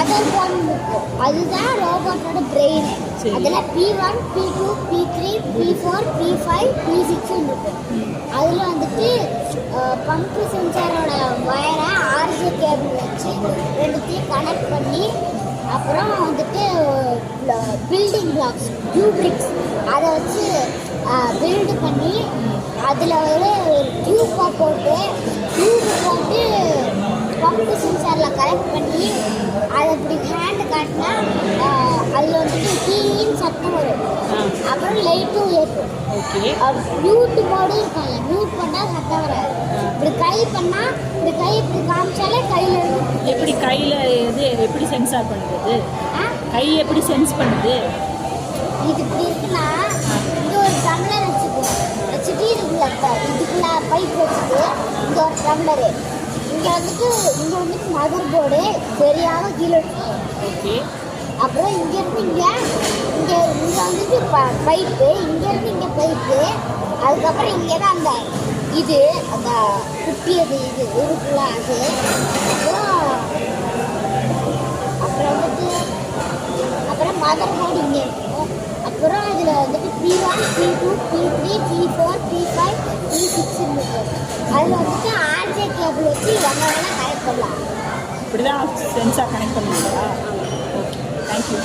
Mother board இருக்கும், அதுதான் ரோபோட்டோட brain. அதில் P1, P2, P3, P4, P5, P6 இருக்கும். அதில் வந்துட்டு பம்ப் சென்சாரோட வயரை ஆர்ஜி கேபிள் வச்சு ரெண்டுத்தையும் கனெக்ட் பண்ணி, அப்புறம் வந்துட்டு பில்டிங் பிளாக்ஸ் டியூப்ரிக்ஸ் அதை வச்சு பில்டு பண்ணி அதில் ஒரு டியூப்பை போட்டு பம்பு சென்சாரில் கனெக்ட் பண்ணி அதை இப்படி ஹேண்டு காட்டினா அதில் வந்துட்டு டீன்னு சத்தம் வரும். அப்புறம் லைட்டும் ஏற்றும். மியூட் மோடும் இருக்காங்க, மியூட் பண்ணால் சத்தம் வராது. இப்படி கை பண்ணால் இப்படி கை இப்படி காமிச்சாலே கையில் இருக்கும். எப்படி கையில் இது எப்படி சென்சார் பண்ணுறது? கை எப்படி சென்ஸ் பண்ணுது? இது இப்படி இருக்குன்னா இங்கே ஒரு டம்ளர் வச்சுட்டு இதுக்குள்ள பைப் வச்சுட்டு இங்கே ஒரு டம்ளரு, இங்கே வந்துட்டு மதர் போர்டு தெரியாம கீழே வச்சுக்கோங்க. அப்புறம் இங்கேருந்து இங்கே வந்துட்டு பைப்பு, இங்கேருந்து இங்கே பைப்பு, அதுக்கப்புறம் இங்கே தான் அந்த இது அந்த குட்டியது இது இருக்குல்ல அது. அப்புறம் மதர் போர்டு இங்கே இருக்கும். அப்புறம் அதில் வந்துட்டு P1, P2, P3, P4, P5, P6 இருக்கும். அதில் வந்துட்டு ஆர்ஜே கேபிள் வச்சு எங்கே வேணால் கனெக்ட் பண்ணலாம். இப்படி தான் சென்சார் கனெக்ட் பண்ணுவீங்களா? Okay, thank you.